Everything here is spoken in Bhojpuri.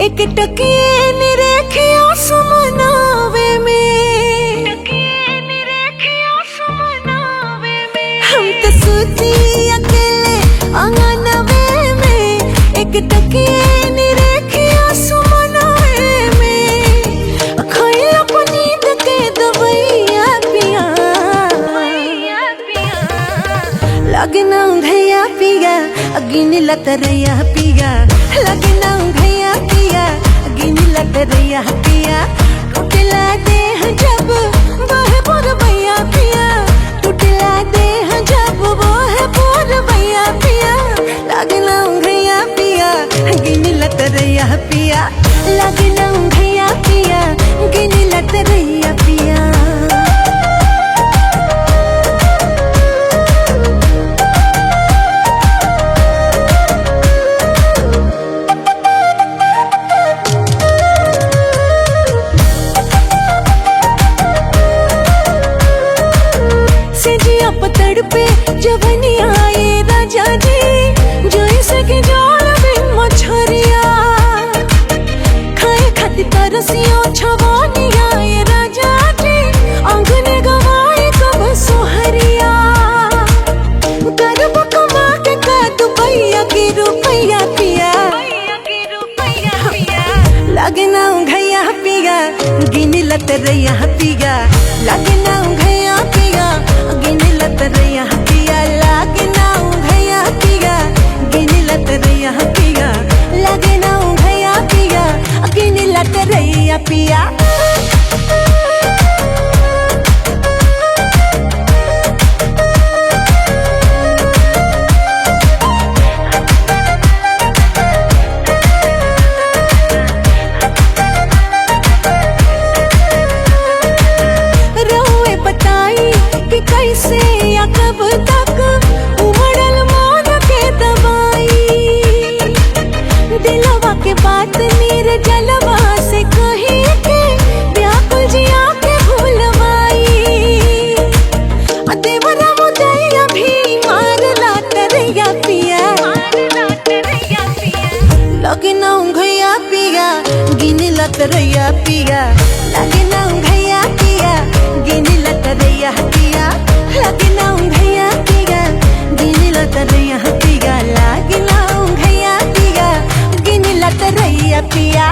एक टकिए निरेखिया सुमनावे में, हम तो सोची अकेले आंगनवे में। एक टकिए निरेखिया सुमनावे में, खइला पनीर के दवैया पिया, लगना भैया पिया अगिन लतरैया पिया, लगना भैया पिया अगिन लतरैया पिया। टूटला देह जब बहे पुर भैया पिया, टूटला देह जब बहे पुर भैया पिया, लगना भैया पिया अगिन लतरैया पिया, लगना भैया पिया अगिन लतरैया पिया। पतड़ पे जवनी आए राजा जी, जैसे कि जाल बिन मछरिया, खाए खातिर तरसियो छवानी आए राजा जी, आंगने गवाए कब सोहरिया। करब कमा के कादू भैया की रुपैया पिया, लगना घैया पिया गिन लतरैया पिया, लगना घैया पिया गिन लतरैया पिया, लगना घैया पिया गिन लतरैया पिया, लगना घैया पिया गिन लतरैया पिया। कैसे या कब तक उमड़ल मौन के दवाई, दिलवा के बात नीर जलवा से कही के व्याकुल जिया के भूलवाई। देवरा मुदैया भी मार लतरैया पिया, लगना घैया पिया गिन लतरैया पिया, लगना घैया पिया गिन लतरैया पिया, लगना घैया पिया गिन लतरैया पिया, लगना घैया पिया गिन लतरैया पिया।